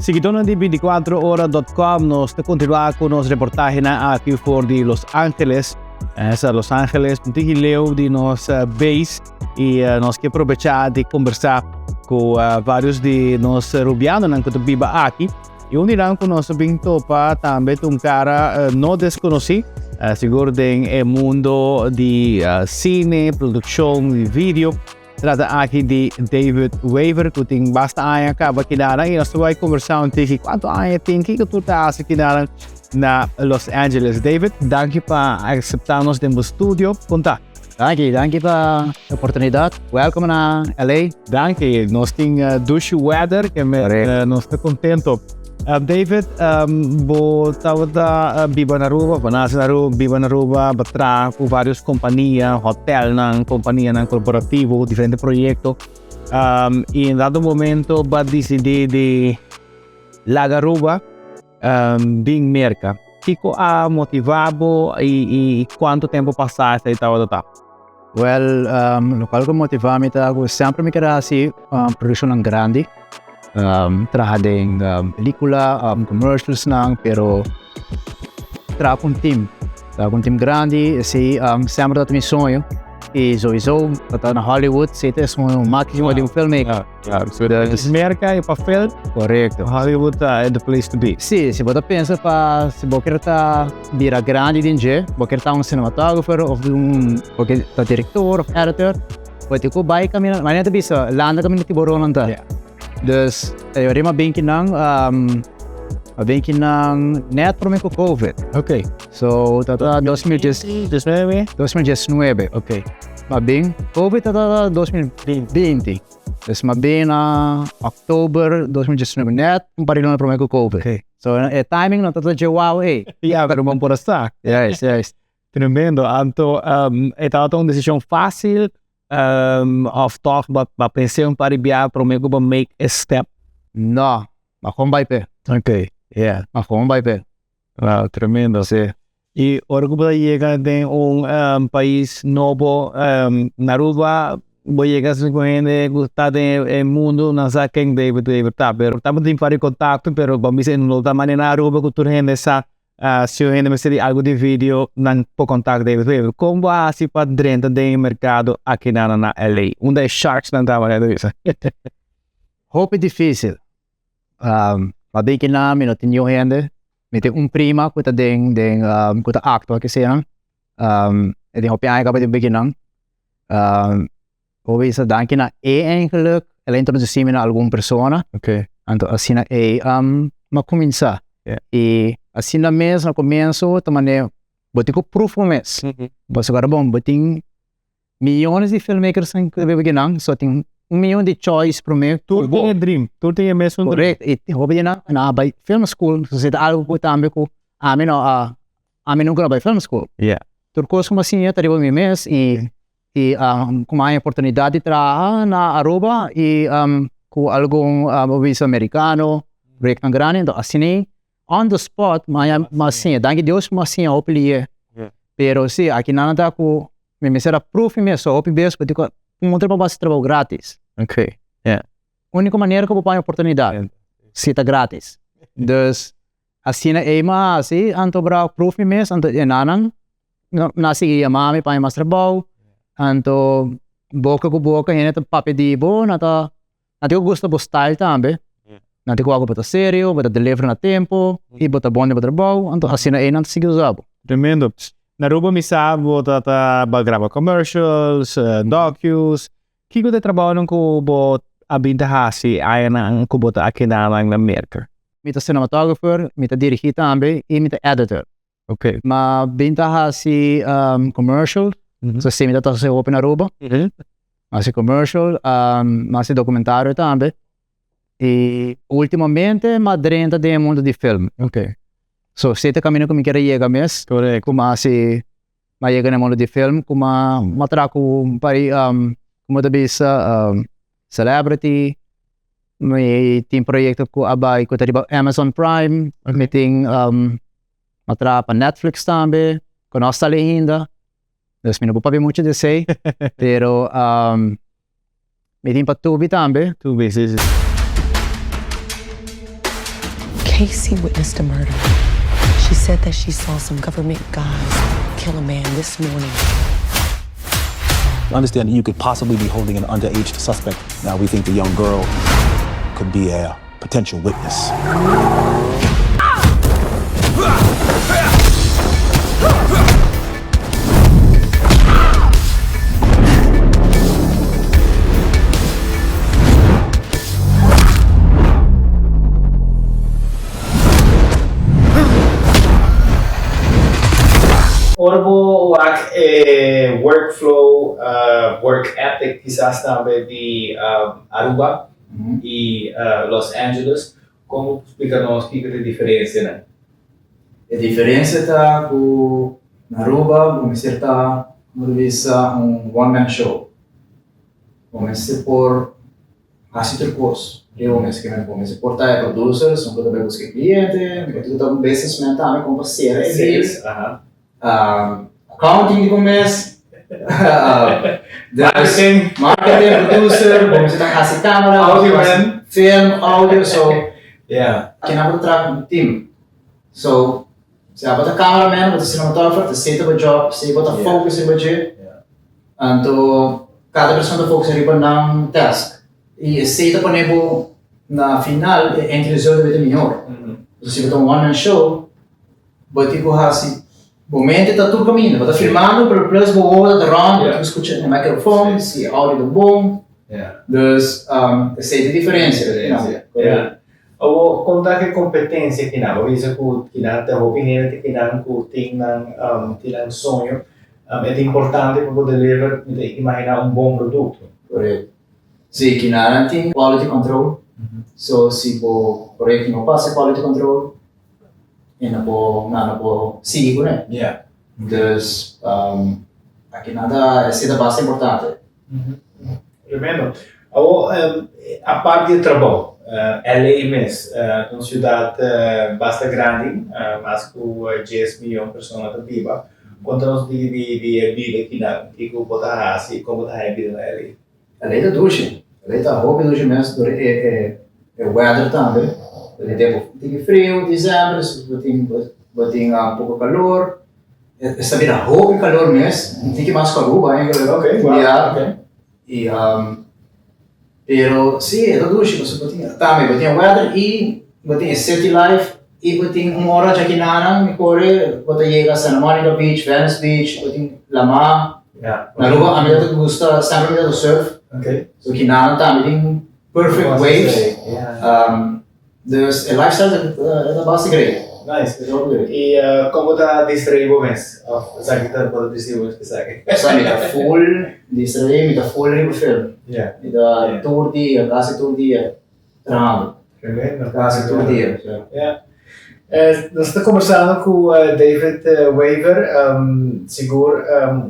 Seguidores de 24horas.com, nós continuamos com nossa reportagem aqui fora de Los Angeles. Essa Los Angeles, muito leu de nossa base e nós queremos aproveitar de conversar com vários de nós Rubiano que vive aqui. E um dia com nós bem topa também um cara não desconhecido, seguro do mundo de cine, produção de vídeo. Trata aqui de David Wever, que tem bastante anos acaba aqui e nós vamos conversar um pouco quanto anos tem que tu estás aqui na Los Angeles. David, danke por aceitar-nos no estúdio. Conta. Danke para a oportunidade. Welcome na LA. Danke, nós temos douche weather que nós estamos contentos. David, eu estava vivo na Aruba, vivo na Aruba, trabalho com várias companhias, hotel, companhia corporativa, diferentes projetos. E em dado momento, eu decidi de largar Aruba, bem merca. O que motivado e quanto tempo passaste e tal? Well, o que motivava me sempre me queria assim, produção grande. Trabalhar em película, commercials pero trabalho com um time grande, assim, sempre meu sonho. E sowieso, na Hollywood, é o máximo de filmmaker. Merca e papel. Correto. Hollywood é the place to be. Sim, se você pensa se você quer virar grande DJ, você quer estar cinematógrafo, ou você quer diretor, ou editor, você tem que vai caminhar, mas não é bisa, landa kami Tiburon lang ta. Dus, eu rima bem que não net para mim com COVID. Ok. So, tata 2019. Ok. Mas bem, COVID tata 2020. Dus, mas bem na outubro 2019 net, parilo na para mim com COVID. Ok. So, timing na tata wow, Yeah, pero vamos por estar. Yes. Tremendo. Então, estava uma decisão fácil. Of talk, but pensei para enviar para mim para make a step. Não, mas como vai ter? Ok, yeah. Mas como vai ter? Wow, tremendo. Sim. E agora chega de país novo, na Aruba, vou chegar com gente que está no mundo, não sabe quem David Wever está, pero estamos em vários contatos, pero vamos dizer, não está maneira na Aruba, que tu gente essa se eu ainda me seria algo de vídeo, não pode contar David Wever. Como vai se para dentro do mercado aqui na LA? Onde sharks não estão fazendo isso? Hope difícil. Mas bem que não tenho gente. Me tem prima que está que está actor que seja. E tem hope ainda bem que não. Hope isso dá que na eigenlijk, ela introduzir me na alguma pessoa. Ok. Então assim na mas começar. E assim na mesa no começo também botar com proof mesmo. Mas agora bom, tem milhões de filmmakers que vivem não, só tem 1 milhão de choice para mim. Tu tem dream, tu tem mesmo dream. Correto. E hobby na by film school, so se algo que também com a mim nunca by film school. Yeah. Turcos como assim eu tive meu mês e com a oportunidade de trabalhar na Aruba e com algum visa americano, break na grande, então assim on the spot, mas sim, danke Deus, mas sim, eu pedi. Pero sim, aqui não está com, me será proof mesmo, eu pedi, porque um trabalho grátis. Ok, yeah. Única maneira que eu ponho oportunidade, se está grátis. Dus, assim, mas assim, anto para proof mesmo, anto nanang, nasi mami pa mas trabaho, anto boca com boca, yun ito papedibo, nata ko gusto po style também. Nanti ko ako bata sério, bata deliver na tempo, e bata bom na trabalho, anto assim nanti sige usabo. Tremendo. Na Aruba me sabe, bota grava commercials, docus. Que você trabalha com bot abintahasi ay na ko bota aqui na América. Mita cinematographer, mita dirigir também e mita editor. Okay. Ma bintahasi commercial, so se mita sa open Aruba. Mas commercial, mas documentário também. E ultimamente madrenta de mundo de filme. Okay. So se te caminho como quer chegar mesmo, correto. Como se mas chega no mundo de filme, como matraco pari como da bisa celebrity, may team proyekto ko abay ko tadi Amazon Prime, meeting matra pa Netflix também, com nossa ainda. Dus não vou papi muito de sei, pero meeting pa Tubi também. Tubi, sim. Casey witnessed a murder. She said that she saw some government guys kill a man this morning. Understand that you could possibly be holding an underage suspect. Now we think the young girl could be a potential witness. Ora vou workflow, work ethic quizás também de Aruba e Los Angeles. Como explica-nos o que é a diferença, né? A diferença está com na Aruba, vamos estar one-man show. Vamos por assistir curso. Vamos portar producers, vamos também buscar cliente, vamos também businessman também com parceiro. Accounting de começo, marketing, producer, vamos estar com câmera, film, áudio, so aqui na trabalho com team. So se a bota cameraman, bota cinematographer, te seta o job, se bota focus em budget, então cada pessoa focusa em um task e seta para nebo na final entre os dois é melhor. So se bota one-man show, bota tipo assim momento está tudo caminhando, está filmando, pero plus boa está round, tu escuta no microfone, se áudio do bom, dus essa é a diferença. Eu vou contar que competência que não, eu vejo que não tem opinião que não tem sonho, é importante para poder levar, imaginar bom produto. Correto. Sim, que não tem quality control, so se o projeto não passa quality control e não pode seguir com ele. Dus aqui nada é bastante importante. Tremendo. A parte de trabalho, LA mesmo, uma cidade bastante grande, mais que 10 milhões de pessoas na viva. Conta-nos de vida aqui na que pode assim, como está a vida na LA. LA está duche, LA está roupa duche mesmo, é weather também. Tem tempo frio, dezembro, tem pouco calor. Essa vida roupa e calor mesmo, tem que mais Aruba ainda, ok. E pero sim, é tudo isso, você também tem weather e tem city life e tem uma hora aqui na me corre, você chega a Santa Monica Beach, Venice Beach, tem Lama. Na Aruba a minha gosta sempre do surf. So aqui na também tem perfect waves. Dus el lifestyle é bastante grande. Nice. E como está distraído mesmo? Sabe que está para distraído mesmo, sabe? Sabe, está full distraído, está full rico film. Está todo dia, quase todo dia, trabalhando. Quase todo dia. Nós estamos conversando com o David Wever, seguro,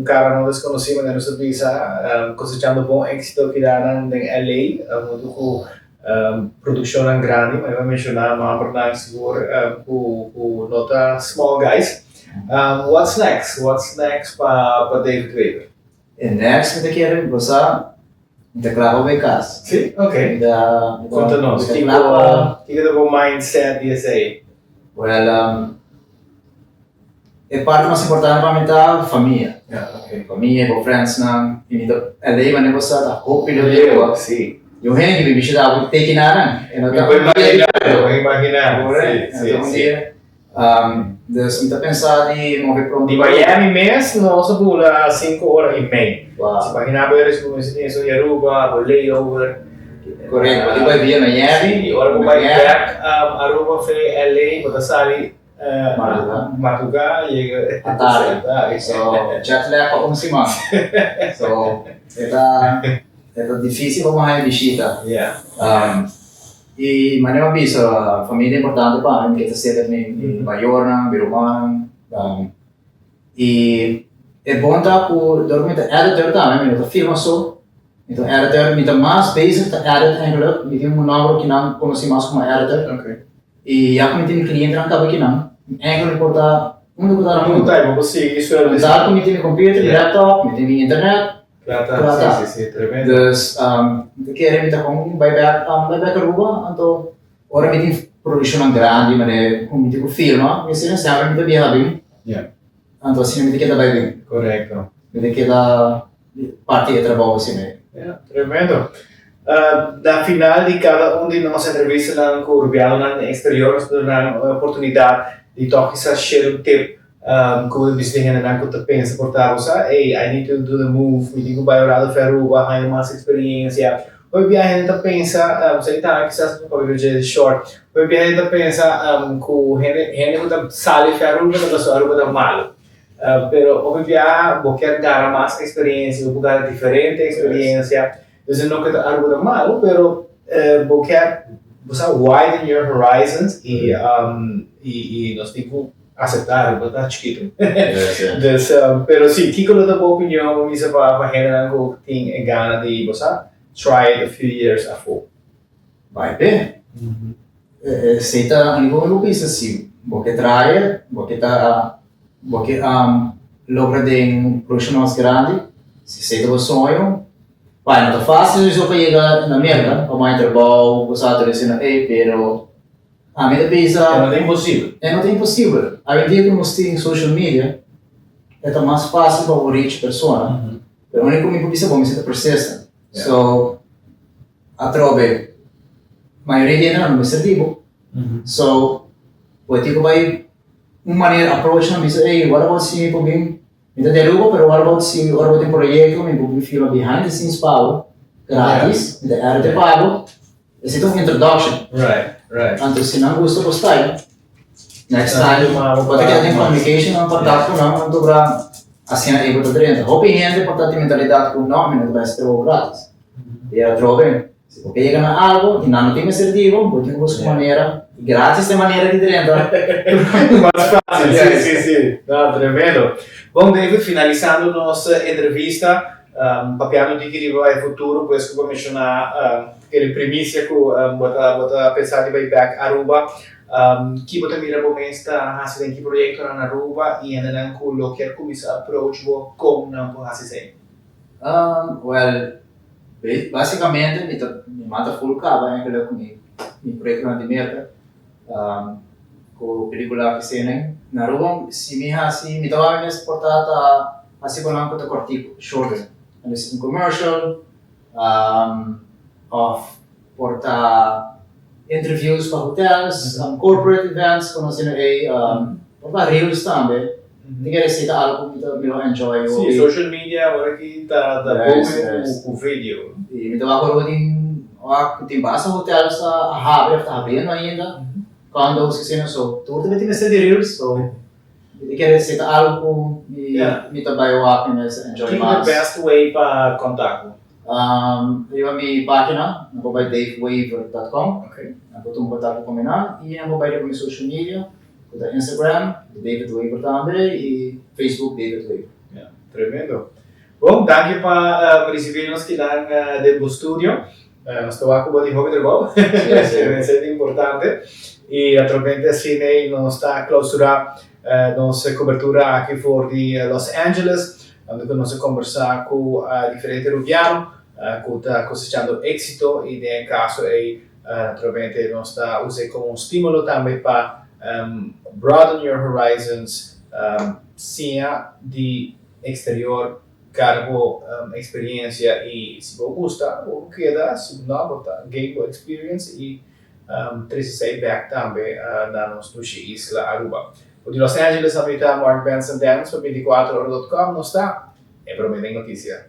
cara não desconhecido, mas não sabia se cosechando bom êxito aqui na LA, muito com produção grande, mas eu vou mencionar uma abordagem segura com nota small guys. What's next? What's next para David Wever? Next, eu quero você declarar o caso. Sim, ok. Conta-nos, o que é o mindset desse aí? Well, é parte mais importante para mim a família. Família, com friends, não. E então, daí vai negociar a roupa e o dinheiro. Sim. Eu venho de bicho da água tem que nada. Eu vou imaginar. Dus om te pensar de mover para de Miami mesmo, nós pula 5 horas e meia. Se imaginar eles como se tem em Aruba, layover. Correto, eu vai via Miami, e agora vai back Aruba foi LA, botar sali Matuga e Atari. So jet lag para semana. So é difícil para uma visita. E mas não aviso, a família é importante para mim, que está sendo em Maiorna, Birumana, e é bom estar por dormir, editor também, eu filma só. Então, editor, me mais basic da edit eigenlijk, me tem número que não conheci mais como editor. E já que me tem cliente não acaba que não, eigenlijk importa muito botar muito tempo, você isso é usar me tem computer, laptop, me tem internet. Sim, tremendo. Dus, eu quero me tá com vai back Aruba, então, ora me tem produzione grande, ma come tipo film, e se ne sempre mi viaja bem. Yeah. Então assim me queda bem. Correcto. Me queda parte de trabalho assim. Yeah, tremendo. Na final de cada de nossas entrevistas com o Rubiano no exterior, nós temos a oportunidade de tocar um tip que o business não que pensa por tal, hey, I need to do the move, me digo vai orar do Aruba, ganhar mais experiência. Hoje a gente pensa, sei tá, que estás no papel de short. Hoje a gente pensa que o gente que sai de Aruba, que está Aruba tá malo. Pero hoje vou querer dar mais experiência, vou dar diferente experiência. Então não que Aruba tá malo, pero vou querer widen your horizons e nós temos aceitar, vou estar chiquito. Pero sim, que qual é a tua opinião, misa para gente que tem gana de, try it a few years ago. Vai bem. Se tá a nível do business assim, porque trai, porque logra de produção mais grande, se tá o sonho, vai não tá fácil isso para chegar na merda, ou mais trabalho, você tá dizendo, pero a minha pensa não é impossível. Não é impossível. A gente que nós temos social media, é mais fácil para o reach pessoa. Mas o único que precisa é persistent. So, a trove, a maioria deles não é assertivo. So, pode ter que uma maneira approach na mesa, hey, what about se eu bem, me dá Aruba, pero what about se eu tenho projeto, me vou filmar behind the scenes pago, grátis, me dá arte pago, esse é um introduction. Right. Então, se não gosta do style, next time, pode ter communication, não pode dar com não, então para assim é igual a treinta. Hope gente pode ter mentalidade com nome, não vai ser grátis. E a trove, se você chega na algo e não tem assertivo, pode ter uma maneira grátis de maneira de treinta. Mais fácil, sim. Não, tremendo. Bom, David, finalizando nossa entrevista, papiando de que vai futuro, pois que vou mencionar aquele primícia que bota pensar de vai back Aruba, que bota mira bom esta hasi que projeto na Aruba e ainda não com o que começar approach com não por hasi sem. Well, basicamente me mata full caba, que eu comi projeto na de merda, com película que cine na Aruba, se me hasi me tava me exportar assim com um pouco cortico, shorter. This is a commercial of porta interviews para hotels, corporate events, conhecendo para reels também. Tinha receita algo que eu me enjoy. Sim, social media agora que tá bom o vídeo. E me tava falando tem bastante hotels abrindo ainda. Quando eu esqueci so, tudo também tem que ser de reels, so tinha receita algo me trabalho happiness, enjoy mais. Que é o best way para contato? Eu a minha página, no mobile davewever.com. Eu estou contato com mina e no mobile com social media, com Instagram, David Wever também e Facebook David Wever. Tremendo. Bom, danke para receber-nos aqui no estúdio. Nós estamos aqui com o hobby do Bob, é importante. E atualmente assim nós está a clausurar nossa cobertura aqui fora de Los Angeles, onde nós conversar com diferentes Rubiano, que está cosechando êxito e em caso aí naturalmente nós está usando como estímulo também para broaden your horizons, sim de exterior, cargo experiência e se você gosta, ou queda, se não, botar gain experience e 360 back também na nossa isla Aruba. De Los Angeles, habita Benson Denz, 24horas.com, não está? É prometendo notícia.